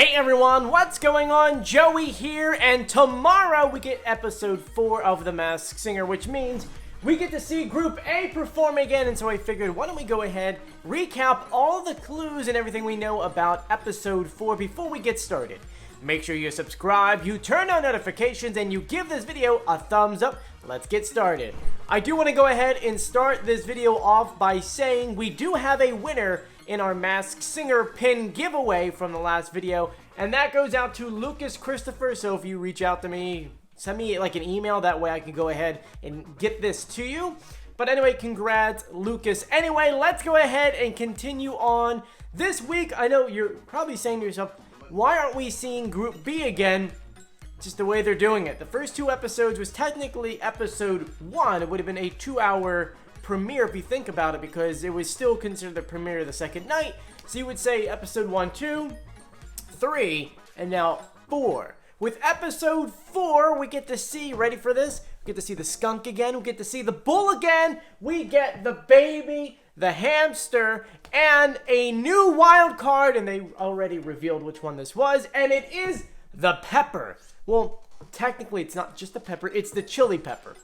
Hey everyone, what's going on? Joey here, and tomorrow we get episode 4 of The Masked Singer, which means we get to see Group A perform again, and so I figured, why don't we go ahead, recap all the clues and everything we know about episode 4 before we get started. Make sure you subscribe, you turn on notifications, and you give this video a thumbs up. Let's get started. I do want to go ahead and start this video off by saying we do have a winner in our Masked Singer pin giveaway from the last video, and that goes out to Lucas Christopher. So if you reach out to me, send me like an email, that way I can go ahead and get this to you. But anyway, congrats, Lucas. Anyway, let's go ahead and continue on. This week, I know you're probably saying to yourself, why aren't we seeing Group B again? Just the way they're doing it. The first 2 episodes was technically episode 1. It would have been a 2-hour premiere if you think about it, because it was still considered the premiere of the second night. So you would say episode 1, 2, 3, and now 4. With episode 4, we get to see, ready for this? We get to see the skunk again, we get to see the bull again, we get the baby, the hamster, and a new wild card, and they already revealed which one this was, and it is the pepper. Well, technically it's not just the pepper, it's the chili pepper.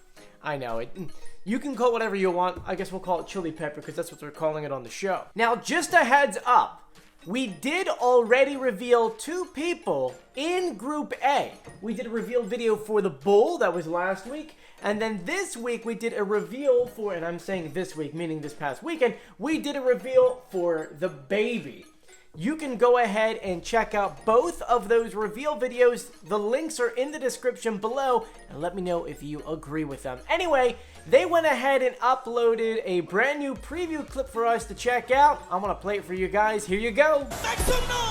I know it. You can call it whatever you want. I guess we'll call it chili pepper because that's what they're calling it on the show. Now, just a heads up. We did already reveal 2 people in Group A. We did a reveal video for the bull, that was last week. And then this week we did a reveal for, and I'm saying this week, meaning this past weekend, we did a reveal for the baby. You can go ahead and check out both of those reveal videos. The links are in the description below, and let me know if you agree with them. Anyway, they went ahead and uploaded a brand new preview clip for us to check out. I'm gonna play it for you guys. Here you go. Make some noise!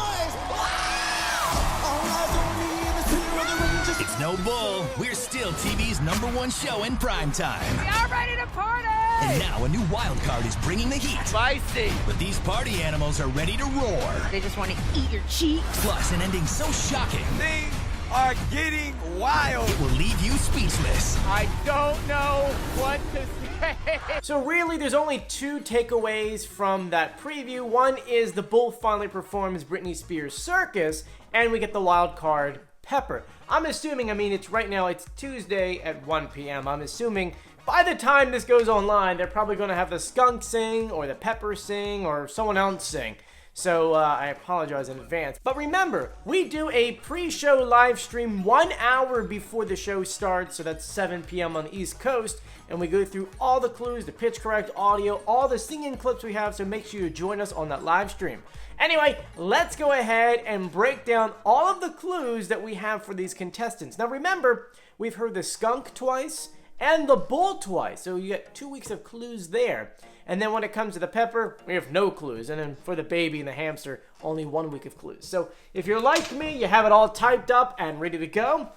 It's no bull. We're still TV's #1 show in primetime. We are ready to party! And now a new wild card is bringing the heat. Spicy! But these party animals are ready to roar. They just want to eat your cheeks. Plus, an ending so shocking, Things are getting wild. it will leave you speechless. I don't know what to say. So really, there's only 2 takeaways from that preview. One is the bull finally performs Britney Spears' Circus, and we get the wild card, Pepper. I'm assuming, it's right now, it's Tuesday at 1 p.m. I'm assuming by the time this goes online, they're probably going to have the skunk sing, or the pepper sing, or someone else sing. So I apologize in advance. But remember, we do a pre-show live stream 1 hour before the show starts, so that's 7 p.m. on the East Coast, and we go through all the clues, the pitch correct audio, all the singing clips we have, so make sure you join us on that live stream. Anyway, let's go ahead and break down all of the clues that we have for these contestants. Now remember, we've heard the skunk twice and the bull twice, so you get 2 weeks of clues there. And then when it comes to the pepper, we have no clues. And then for the baby and the hamster, only 1 week of clues. So if you're like me, you have it all typed up and ready to go.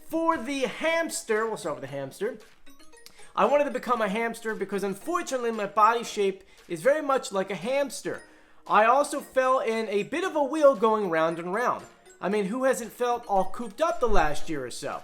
For the hamster, we'll start with the hamster. I wanted to become a hamster because unfortunately my body shape is very much like a hamster. I also fell in a bit of a wheel going round and round. Who hasn't felt all cooped up the last year or so?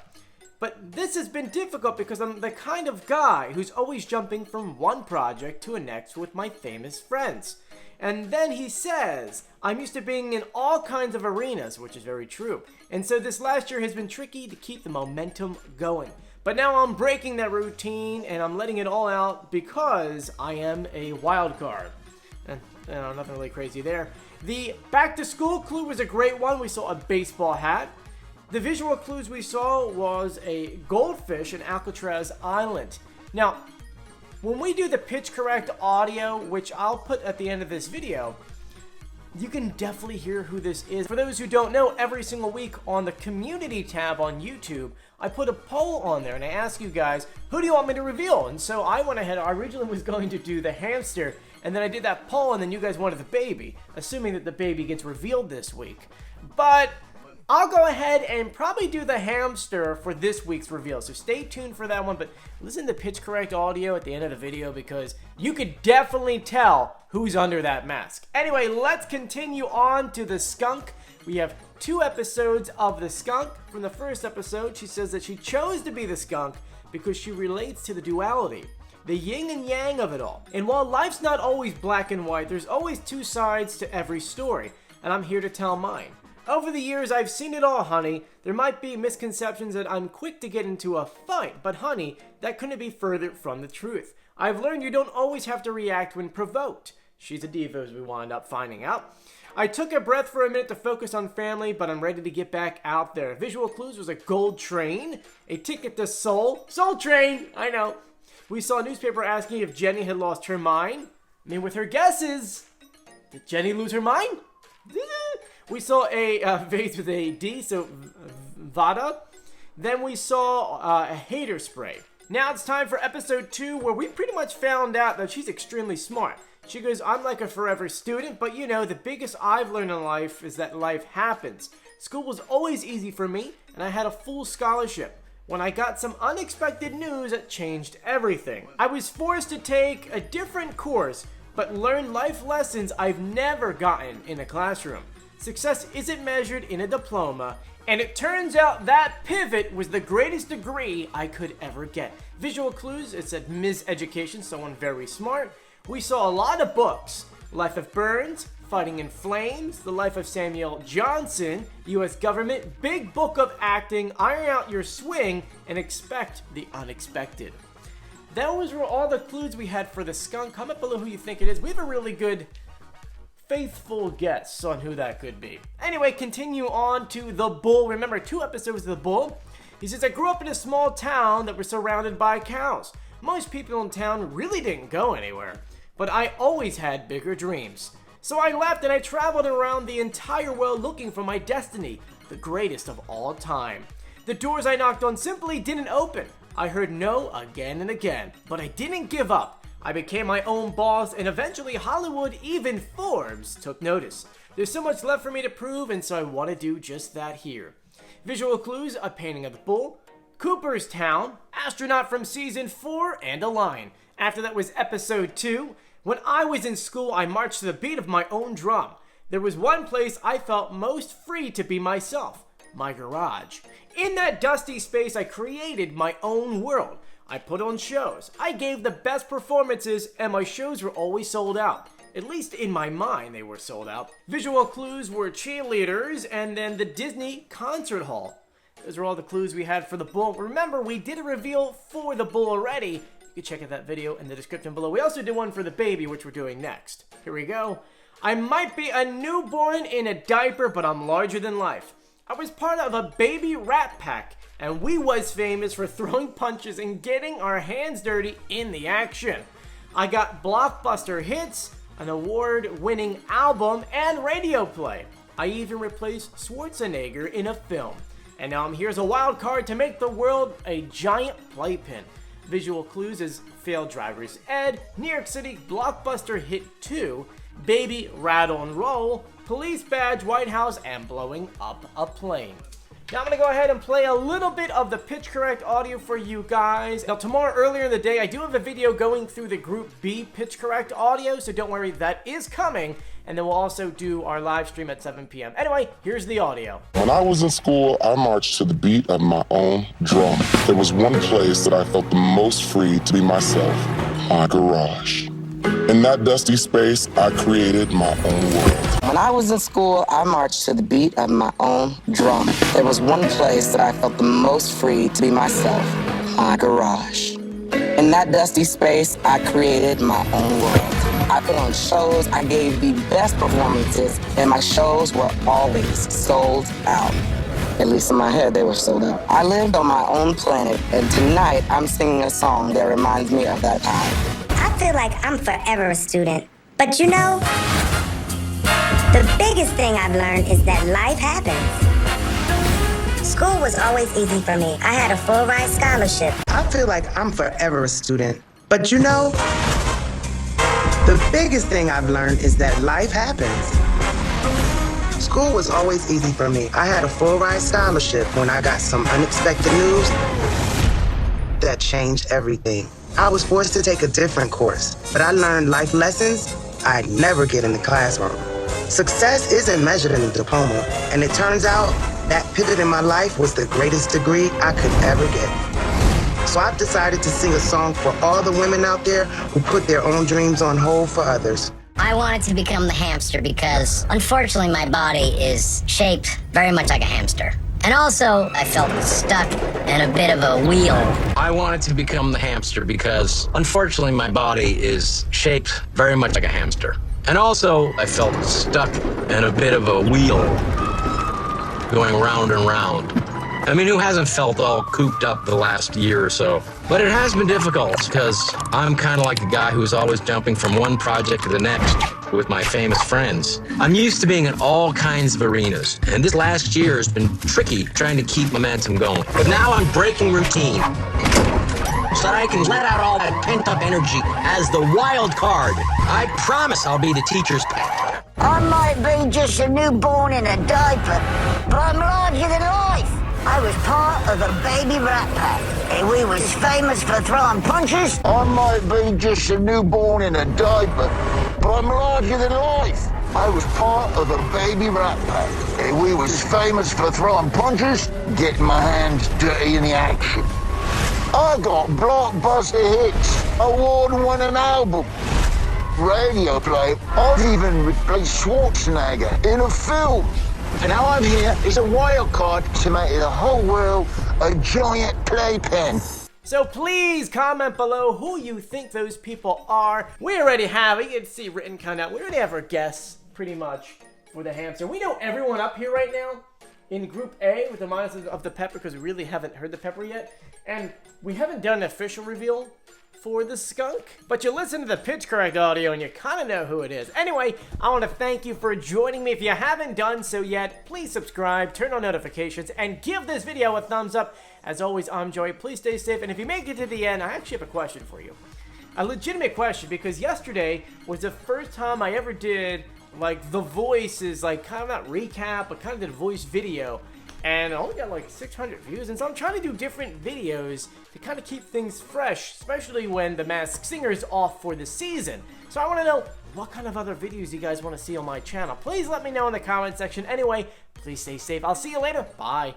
But this has been difficult because I'm the kind of guy who's always jumping from one project to a next with my famous friends. And then he says, I'm used to being in all kinds of arenas, which is very true. And so this last year has been tricky to keep the momentum going. But now I'm breaking that routine and I'm letting it all out because I am a wild card. Nothing really crazy there. The back to school clue was a great one. We saw a baseball hat. The visual clues we saw was a goldfish in Alcatraz Island. Now, when we do the pitch correct audio, which I'll put at the end of this video, you can definitely hear who this is. For those who don't know, every single week on the community tab on YouTube, I put a poll on there and I ask you guys, who do you want me to reveal? And so I went ahead, I originally was going to do the hamster, and then I did that poll, and then you guys wanted the baby, assuming that the baby gets revealed this week. But I'll go ahead and probably do the hamster for this week's reveal, so stay tuned for that one, but listen to pitch correct audio at the end of the video because you could definitely tell who's under that mask. Anyway, let's continue on to the skunk. We have 2 episodes of the skunk. From the first episode, she says that she chose to be the skunk because she relates to the duality, the yin and yang of it all. And while life's not always black and white, there's always 2 sides to every story, and I'm here to tell mine. Over the years, I've seen it all, honey. There might be misconceptions that I'm quick to get into a fight, but honey, that couldn't be further from the truth. I've learned you don't always have to react when provoked. She's a diva, as we wound up finding out. I took a breath for a minute to focus on family, but I'm ready to get back out there. Visual clues was a gold train, a ticket to Seoul. Soul Train, I know. We saw a newspaper asking if Jenny had lost her mind. I mean, with her guesses, did Jenny lose her mind? We saw a vase with a D, so Vada. Then we saw a hater spray. Now it's time for episode 2, where we pretty much found out that she's extremely smart. She goes, I'm like a forever student, but you know, the biggest I've learned in life is that life happens. School was always easy for me, and I had a full scholarship. When I got some unexpected news, it changed everything. I was forced to take a different course, but learned life lessons I've never gotten in a classroom. Success isn't measured in a diploma, and it turns out that pivot was the greatest degree I could ever get. Visual clues, it said Ms. Education, someone very smart. We saw a lot of books. Life of Burns, Fighting in Flames, The Life of Samuel Johnson, U.S. Government, Big Book of Acting, Iron Out Your Swing, and Expect the Unexpected. Those were all the clues we had for the skunk. Comment below who you think it is. We have a really good, faithful guess on who that could be. Anyway, continue on to the bull. Remember, 2 episodes of the bull. He says, I grew up in a small town that was surrounded by cows. Most people in town really didn't go anywhere, but I always had bigger dreams. So I left and I traveled around the entire world looking for my destiny, the greatest of all time. The doors I knocked on simply didn't open. I heard no again and again, but I didn't give up. I became my own boss, and eventually Hollywood, even Forbes, took notice. There's so much left for me to prove, and so I want to do just that here. Visual clues, a painting of the bull, Cooperstown, astronaut from season 4, and a line. After that was episode 2. When I was in school, I marched to the beat of my own drum. There was one place I felt most free to be myself, my garage. In that dusty space, I created my own world. I put on shows. I gave the best performances, and my shows were always sold out. At least in my mind, they were sold out. Visual clues were cheerleaders, and then the Disney concert hall. Those are all the clues we had for the bull. Remember, we did a reveal for the bull already. You can check out that video in the description below. We also did one for the baby, which we're doing next. Here we go. I might be a newborn in a diaper, but I'm larger than life. I was part of a baby rat pack, and we was famous for throwing punches and getting our hands dirty in the action. I got blockbuster hits, an award-winning album, and radio play. I even replaced Schwarzenegger in a film. And now I'm here as a wild card to make the world a giant playpen. Visual clues is Failed Driver's Ed, New York City Blockbuster Hit 2, Baby Rattle and Roll, Police Badge, White House, and Blowing Up a Plane. Now I'm going to go ahead and play a little bit of the pitch correct audio for you guys. Now tomorrow earlier in the day, I do have a video going through the Group B pitch correct audio, so don't worry, that is coming. And then we'll also do our live stream at 7 p.m. Anyway, here's the audio. When I was in school, I marched to the beat of my own drum. There was one place that I felt the most free to be myself, my garage. In that dusty space, I created my own world. When I was in school, I marched to the beat of my own drum. There was one place that I felt the most free to be myself, my garage. In that dusty space, I created my own world. I put on shows, I gave the best performances, and my shows were always sold out. At least in my head, they were sold out. I lived on my own planet, and tonight I'm singing a song that reminds me of that time. I feel like I'm forever a student. But you know, the biggest thing I've learned is that life happens. School was always easy for me. I had a full ride scholarship. I feel like I'm forever a student. But you know, the biggest thing I've learned is that life happens. School was always easy for me. I had a full ride scholarship when I got some unexpected news that changed everything. I was forced to take a different course, but I learned life lessons I'd never get in the classroom. Success isn't measured in a diploma, and it turns out that pivot in my life was the greatest degree I could ever get. So I've decided to sing a song for all the women out there who put their own dreams on hold for others. I I wanted to become the hamster because, unfortunately, my body is shaped very much like a hamster. And also, I felt stuck in a bit of a wheel. I wanted to become the hamster because, unfortunately, my body is shaped very much like a hamster. And also, I felt stuck in a bit of a wheel, going round and round. I mean, who hasn't felt all cooped up the last year or so? But it has been difficult because I'm kind of like the guy who's always jumping from one project to the next with my famous friends. I'm used to being in all kinds of arenas, and this last year has been tricky trying to keep momentum going. But now I'm breaking routine so that I can let out all that pent-up energy as the wild card. I promise I'll be the teacher's pet. I might be just a newborn in a diaper, but I'm larger than life. I was part of the baby rat pack, and we was famous for throwing punches. I might be just a newborn in a diaper, but I'm larger than life. I was part of the baby rat pack, and we was famous for throwing punches, getting my hands dirty in the action. I got blockbuster hits, award-winning album, radio play. I've even replaced Schwarzenegger in a film. And now I'm here as a wild card to make the whole world a giant playpen. So please comment below who you think those people are. We already have it. You can see written kind of. We already have our guess pretty much for the hamster. We know everyone up here right now in Group A with the minus of the pepper because we really haven't heard the pepper yet. And we haven't done an official reveal for the skunk, but you listen to the pitch correct audio and you kind of know who it is. Anyway, I want to thank you for joining me. If you haven't done so yet, please subscribe, turn on notifications, and give this video a thumbs up. As always, I'm Joey. Please stay safe, and if you make it to the end, I actually have a question for you. A legitimate question, because yesterday was the first time I ever did, like, the voices, like, kind of not recap, but kind of did a voice video. And I only got like 600 views, and so I'm trying to do different videos to kind of keep things fresh, especially when the Masked Singer is off for the season. So I want to know what kind of other videos you guys want to see on my channel. Please let me know in the comment section. Anyway, please stay safe. I'll see you later. Bye.